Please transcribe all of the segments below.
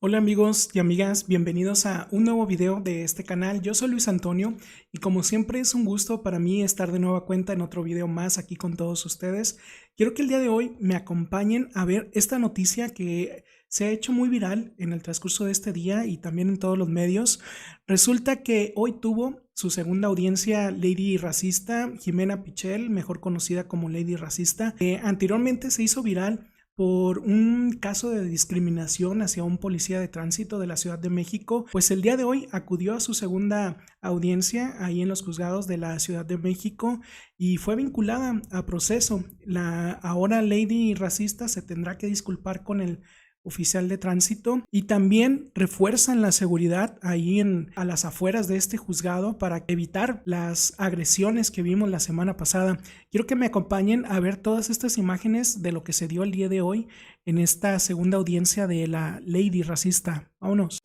Hola amigos y amigas, bienvenidos a un nuevo video de este canal. Yo soy Luis Antonio y como siempre es un gusto para mí estar de nueva cuenta en otro video más aquí con todos ustedes. Quiero que el día de hoy me acompañen a ver esta noticia que se ha hecho muy viral en el transcurso de este día y también en todos los medios. Resulta que hoy tuvo su segunda audiencia Lady Racista, Ximena Pichel, mejor conocida como Lady Racista. Anteriormente se hizo viral por un caso de discriminación hacia un policía de tránsito de la Ciudad de México. Pues el día de hoy acudió a su segunda audiencia ahí en los juzgados de la Ciudad de México y fue vinculada a proceso. La ahora Lady Racista se tendrá que disculpar con el oficial de tránsito y también refuerzan la seguridad ahí a las afueras de este juzgado para evitar las agresiones que vimos la semana pasada. Quiero que me acompañen a ver todas estas imágenes de lo que se dio el día de hoy en esta segunda audiencia de la Lady Racista. Vámonos.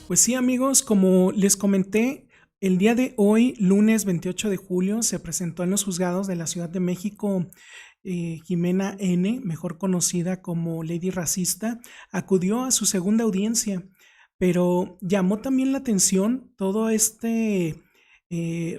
Pues sí, amigos, como les comenté, el día de hoy, lunes 28 de julio, se presentó en los juzgados de la Ciudad de México Ximena N., mejor conocida como Lady Racista, acudió a su segunda audiencia, pero llamó también la atención todo este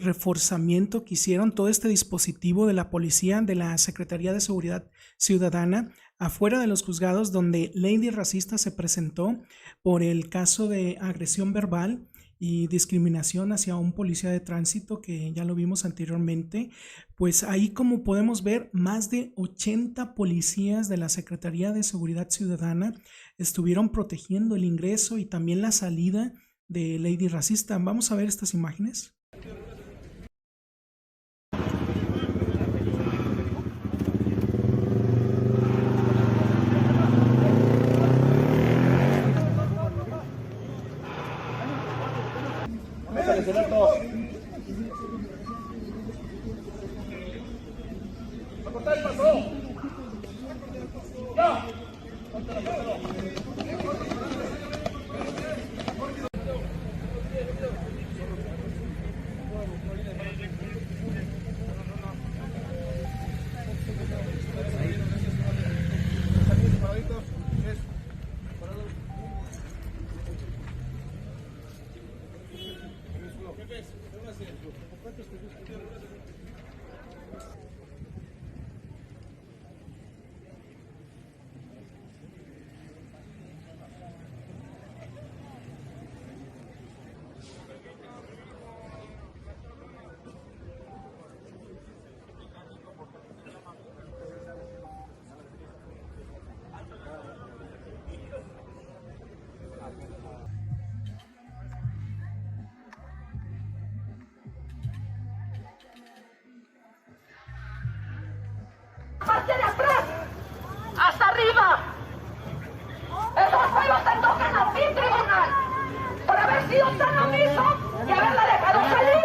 reforzamiento que hicieron, todo este dispositivo de la policía, de la Secretaría de Seguridad Ciudadana, afuera de los juzgados donde Lady Racista se presentó por el caso de agresión verbal y discriminación hacia un policía de tránsito que ya lo vimos anteriormente. Pues ahí, como podemos ver, más de 80 policías de la Secretaría de Seguridad Ciudadana estuvieron protegiendo el ingreso y también la salida de Lady Racista. Vamos a ver estas imágenes. Parte de atrás, hasta arriba. Esos juegos te tocan a ti, tribunal, por haber sido tan omiso y haberla dejado salir.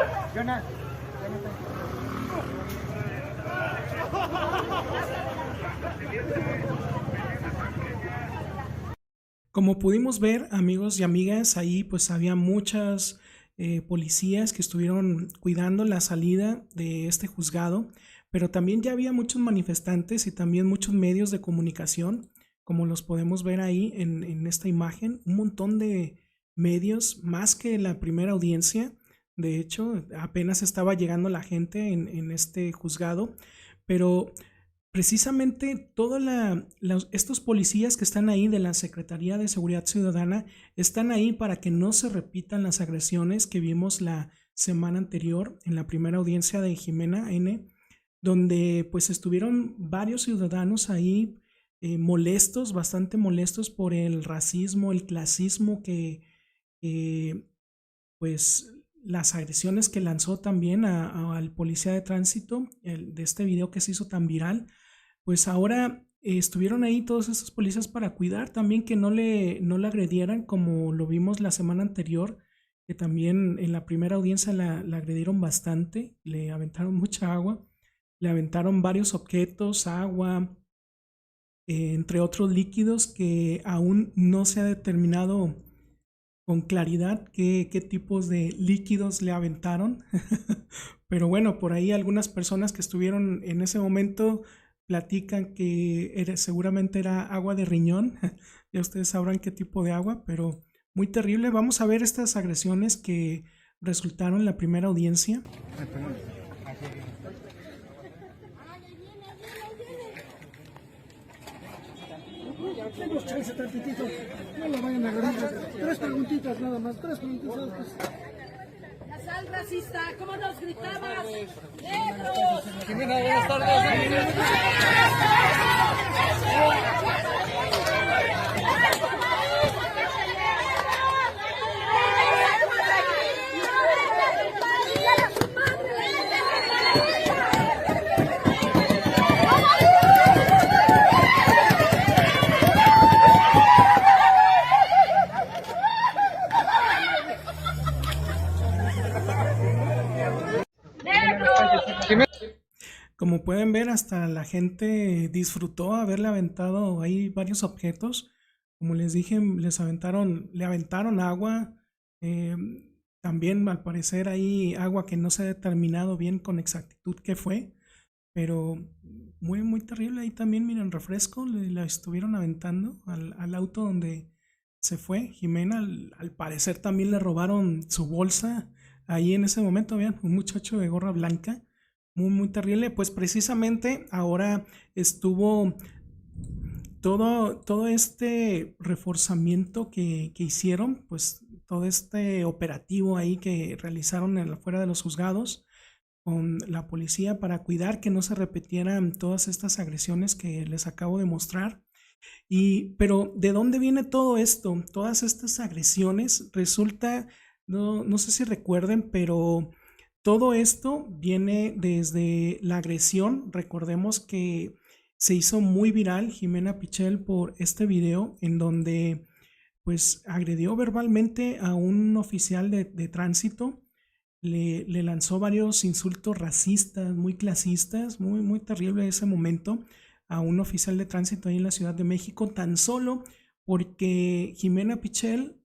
Como pudimos ver, amigos y amigas, ahí pues había muchas policías que estuvieron cuidando la salida de este juzgado, pero también ya había muchos manifestantes y también muchos medios de comunicación, como los podemos ver ahí en esta imagen, un montón de medios, más que la primera audiencia. De hecho, apenas estaba llegando la gente en este juzgado, pero precisamente todos estos policías que están ahí de la Secretaría de Seguridad Ciudadana están ahí para que no se repitan las agresiones que vimos la semana anterior en la primera audiencia de Ximena N., donde pues estuvieron varios ciudadanos ahí molestos, bastante molestos por el racismo, el clasismo eh, pues las agresiones que lanzó también al policía de tránsito, de este video que se hizo tan viral. Pues ahora estuvieron ahí todos esos policías para cuidar también que no le agredieran, como lo vimos la semana anterior, que también en la primera audiencia la agredieron bastante, le aventaron mucha agua, le aventaron varios objetos, agua, entre otros líquidos que aún no se ha determinado con claridad qué tipos de líquidos le aventaron. Pero bueno, por ahí algunas personas que estuvieron en ese momento platican que seguramente era agua de riñón. Ya ustedes sabrán qué tipo de agua, pero muy terrible. Vamos a ver estas agresiones que resultaron en la primera audiencia. Tenemos chance tantitito, no lo vayan a agarrar. 3 preguntitas nada más, 3 preguntitas. La sal racista, ¿cómo nos gritabas? ¡Negros! Jimena, buenas tardes. Como pueden ver, hasta la gente disfrutó haberle aventado ahí varios objetos. Como les dije, le aventaron agua. También al parecer hay agua que no se ha determinado bien con exactitud qué fue. Pero muy terrible. Ahí también, miren, refresco, la estuvieron aventando al auto donde se fue Jimena. Al parecer también le robaron su bolsa. Ahí en ese momento, vean, un muchacho de gorra blanca. Muy terrible. Pues precisamente ahora estuvo todo este reforzamiento que hicieron, pues todo este operativo ahí que realizaron afuera de los juzgados con la policía para cuidar que no se repitieran todas estas agresiones que les acabo de mostrar. Pero ¿de dónde viene todo esto? Todas estas agresiones, resulta, no sé si recuerden, pero todo esto viene desde la agresión. Recordemos que se hizo muy viral Jimena Pichel por este video en donde pues agredió verbalmente a un oficial de tránsito. Le lanzó varios insultos racistas, muy clasistas, muy terrible ese momento a un oficial de tránsito ahí en la Ciudad de México, tan solo porque Jimena Pichel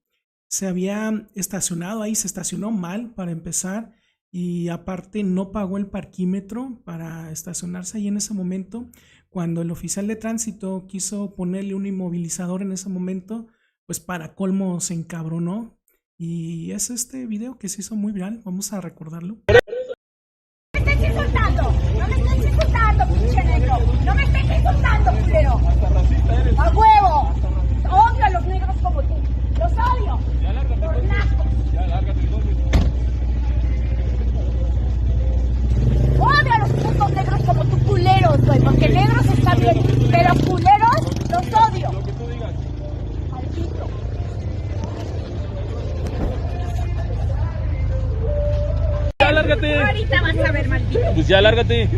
se había estacionado ahí, se estacionó mal para empezar. Y aparte no pagó el parquímetro para estacionarse ahí en ese momento. Cuando el oficial de tránsito quiso ponerle un inmovilizador en ese momento, pues para colmo se encabronó. Y es este video que se hizo muy viral, vamos a recordarlo. ¡No me estés insultando! ¡No me estés insultando, pinche negro! ¡No me estés insultando, culero! ¡A huevo! Odio a los negros como tú. ¡Los odio! ¡Por nacos! Odio a los putos negros como tú, culeros, güey, porque negros está bien, pero culeros los odio. Maldito. Ya lárgate. Ahorita vas a ver, maldito. Pues ya lárgate.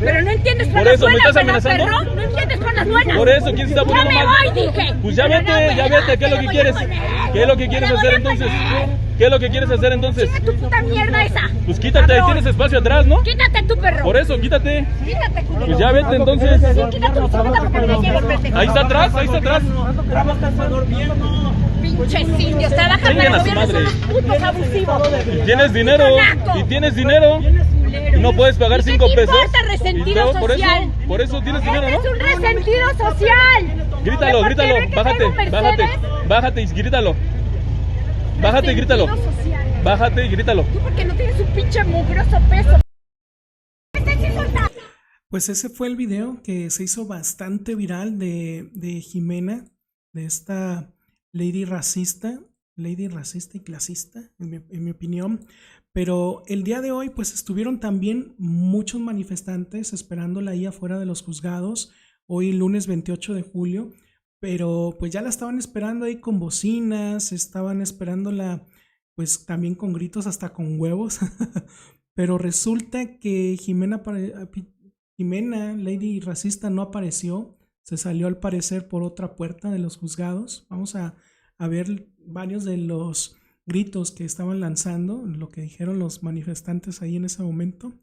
Pero no entiendes con Por las eso, ¿me buenas, estás ¿verdad, amenazando? perro? No entiendes con las buenas. Por eso, ¿quién se está Ya poniendo me mal? voy, dije. Pues ya Pero vete, no, güey, ya vete. ¿Qué es lo que te quieres? voy a poner. ¿Qué es lo que quieres Te voy hacer a entonces? poner. ¿Qué es lo que quieres hacer entonces? Chinga tu puta mierda esa. Pues quítate, Cabrón. tienes espacio atrás, ¿no? Quítate tu perro. Por eso, quítate. Quítate, culero. Pues ya vete entonces. Sí, quítate tu puta porque me llegues, pendejo. Ahí está atrás, ahí está atrás. Pinches indios, trabajan Chinguen para el a su gobierno, son madre. unos putos abusivos. Y tienes dinero, y tienes dinero. Y no puedes pagar ¿Y qué 5 te pesos. importa, resentido Y luego, social? por eso tienes dinero, Este ¿no? es un resentido social. Grítalo, ¿Por qué grítalo, ve que bájate, traigo un bájate, Mercedes? bájate y grítalo. Bájate y grítalo. Resentido social. Bájate y grítalo. Tú porque no tienes un pinche mugroso peso. ¿Me estás insultando? Pues ese fue el video que se hizo bastante viral de Jimena, de esta lady racista y clasista, en mi opinión. Pero el día de hoy pues estuvieron también muchos manifestantes esperándola ahí afuera de los juzgados, hoy lunes 28 de julio, pero pues ya la estaban esperando ahí con bocinas, estaban esperándola pues también con gritos, hasta con huevos. Pero resulta que Jimena, lady racista, no apareció, se salió al parecer por otra puerta de los juzgados. Vamos a ver varios de los gritos que estaban lanzando, lo que dijeron los manifestantes ahí en ese momento.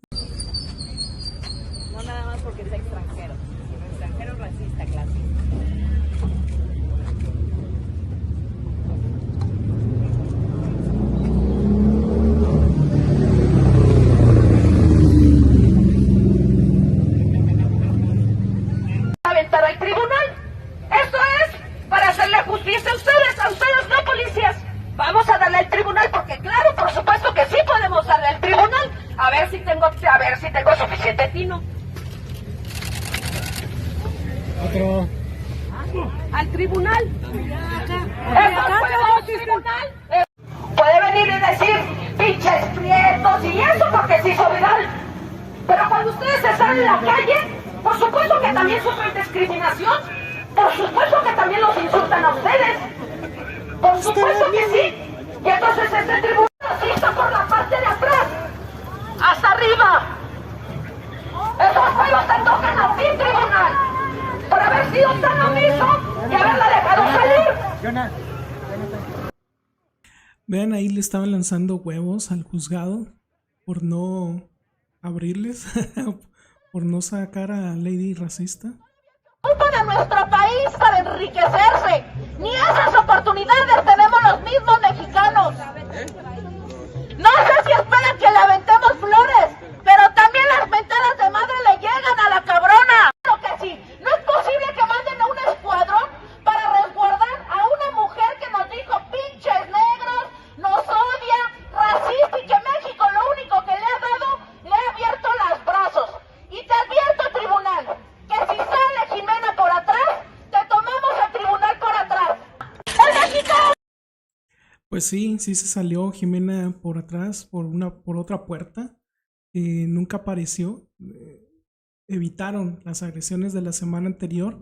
No nada más porque sea extranjero, sino extranjero racista, clasista. a ver si tengo suficiente tino. Otro. Al tribunal. ¿Al tribunal? Puede venir y decir pinches prietos y eso porque se hizo viral. Pero cuando ustedes están en la calle, por supuesto que también sufren discriminación. Por supuesto que también los insultan a ustedes. Por supuesto que sí. Y entonces este tribunal asista por la parte de atrás. Hasta arriba. Esos juegos te tocan a ti, tribunal. Por haber sido tan omiso y haberla dejado salir. Vean, ahí le estaban lanzando huevos al juzgado por no abrirles, por no sacar a Lady Racista. Culpa de nuestro país para enriquecerse. Ni esas oportunidades tenemos los mismos mexicanos. No sé si esperan que le aventemos flores, pero también las mentadas de madre le llegan a la cabrona. Claro que sí. No es posible que manden a un escuadrón para resguardar a una mujer que nos dijo pinches negros, nos odia, racista y que México lo único que le ha dado, le ha abierto los brazos. Y te advierto, tribunal, que si sale Jimena por atrás, te tomamos al tribunal por atrás. ¡El mexicano! Pues sí, sí se salió Jimena por atrás, por otra puerta, que nunca apareció. Evitaron las agresiones de la semana anterior,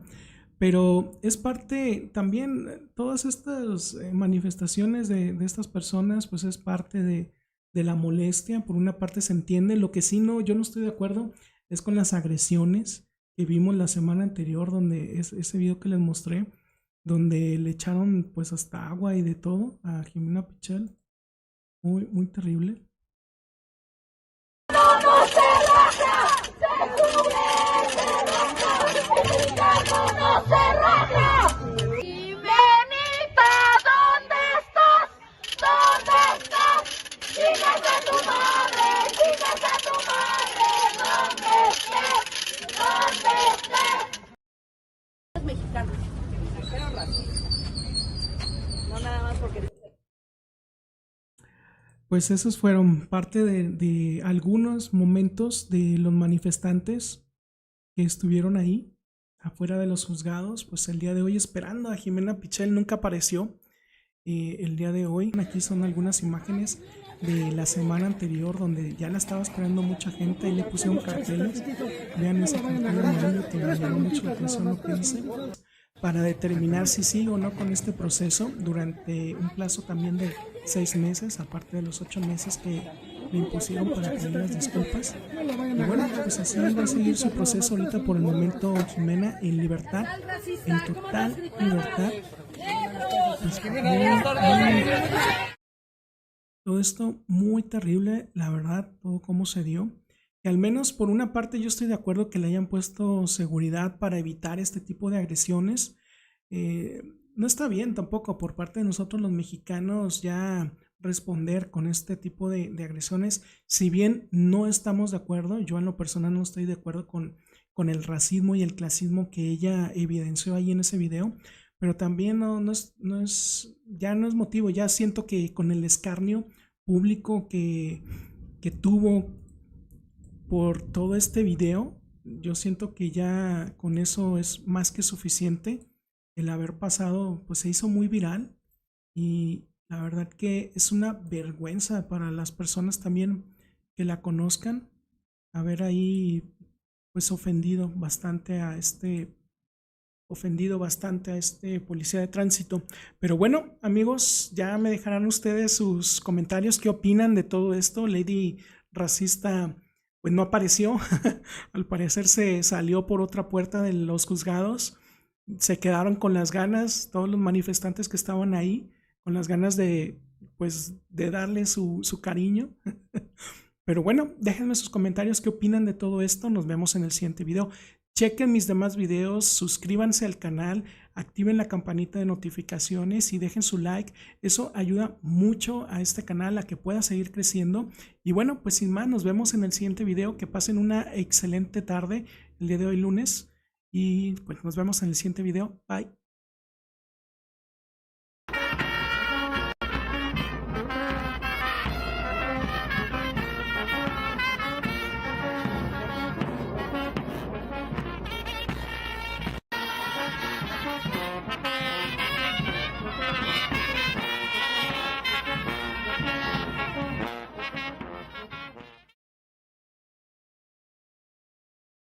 pero es parte también, todas estas manifestaciones de estas personas, pues es parte de la molestia. Por una parte se entiende. Lo que sí yo no estoy de acuerdo es con las agresiones que vimos la semana anterior, donde ese video que les mostré, donde le echaron pues hasta agua y de todo a Jimena Pichel. Muy, muy terrible. ¡No se raja! ¡Se sube! ¡Se raja! ¡El mexicano no se raja! ¡Jimenita! ¿Dónde estás? ¿Dónde estás? ¡Chingas a tu madre! ¡Chingas a tu madre! ¿Dónde estés? ¿Dónde estés? Es mexicano. Pero racista. No nada más porque... Pues esos fueron parte de algunos momentos de los manifestantes que estuvieron ahí afuera de los juzgados, pues el día de hoy esperando a Jimena Pichel. Nunca apareció el día de hoy. Aquí son algunas imágenes de la semana anterior donde ya la estaba esperando mucha gente y le pusieron carteles. Vean ese cartel amarillo que me llamó mucho la atención lo que dice, para determinar si sí o no con este proceso durante un plazo también de 6 meses, aparte de los 8 meses que le impusieron para pedir las disculpas. Y bueno, pues así va a seguir su proceso ahorita. Por el momento Jimena en libertad, en total libertad. Pues, todo esto muy terrible, la verdad, todo cómo se dio. Y al menos por una parte yo estoy de acuerdo que le hayan puesto seguridad para evitar este tipo de agresiones. No está bien tampoco por parte de nosotros los mexicanos ya responder con este tipo de agresiones. Si bien no estamos de acuerdo, yo en lo personal no estoy de acuerdo con el racismo y el clasismo que ella evidenció ahí en ese video, pero también ya no es motivo. Ya siento que con el escarnio público que tuvo por todo este video, yo siento que ya con eso es más que suficiente. El haber pasado, pues se hizo muy viral y la verdad que es una vergüenza para las personas también que la conozcan, haber ahí pues ofendido bastante a este policía de tránsito. Pero bueno, amigos, ya me dejarán ustedes sus comentarios. ¿Qué opinan de todo esto? Lady Racista pues no apareció. Al parecer se salió por otra puerta de los juzgados. Se quedaron con las ganas, todos los manifestantes que estaban ahí, con las ganas de darle su cariño. Pero bueno, déjenme sus comentarios, qué opinan de todo esto. Nos vemos en el siguiente video. Chequen mis demás videos, suscríbanse al canal, activen la campanita de notificaciones y dejen su like. Eso ayuda mucho a este canal a que pueda seguir creciendo. Y bueno, pues sin más, nos vemos en el siguiente video. Que pasen una excelente tarde el día de hoy lunes. Y pues nos vemos en el siguiente video. Bye.